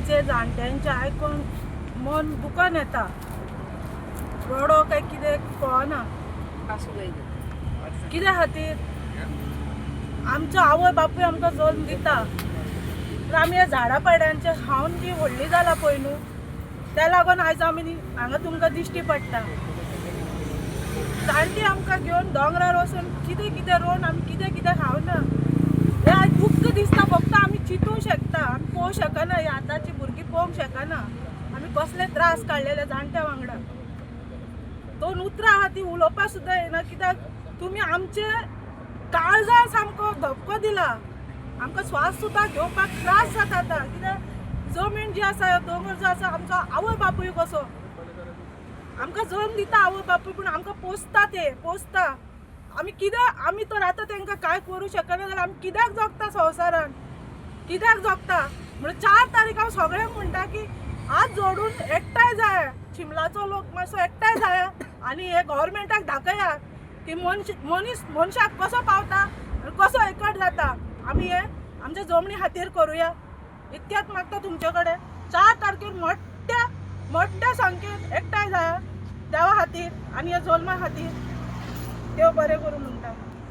गोंयचे जाणट्यांचे आयकून मन दुकान येता. रडो काय कितें कळना. कित्या खातीर आमचो आवय बापूय आमकां जल्म दिता तर आमी ह्या झाडां पाड्यांचे खावन जी व्हडली जाला पळय न्हू, त्या लागून आयज आमी हांगा तुमकां दिश्टी पडटा. जाणटी आमकां घेवन दोंगरार वचून कितें कितें रोवन आमी कितें कितें खावना. हें आयज दुख्ख दिसता. फक्त आमी चिंतूंक शकता, आमी पळोवंक शकना. ही आतांची भुरगीं पळोवंक शकना आमी कसले त्रास काडलेले जाणट्या वांगडा. 2 उतरां आहा ती उलोवपाक सुद्दां येना, कित्याक तुमी आमचे काळजां सामको धपको दिला. आमकां स्वास सुद्दां घेवपाक त्रास जाता आतां. कित्याक जमीन जी आसा, दोंगर जो आसा, आमचो आवय बापूय कसो आमकां जल्म दिता आवय बापूय, पूण आमकां पोसता. आमी कित्याक, आमी तर आतां तांकां कांय करूं शकना जाल्यार आमी कित्याक जगता संवसारान, कित्याक जगता. म्हणून 4 तारीख हांव सगळ्यांक म्हणटा की हात जोडून एकठांय जाय. चिंबलाचो लोक मातसो एकठांय जाया आनी हे गव्हर्मेंटाक दाखया की मनशाक कसो पावता आनी कसो एकट जाता. आमी हे आमच्या जमनी खातीर करुया. इतक्यात मागता तुमचे कडेन. 4 तारखेर मोठ्या संख्येन एकठांय जाया देवा खातीर आनी ह्या जल्मा खातीर. देव बरें करूं म्हणटा.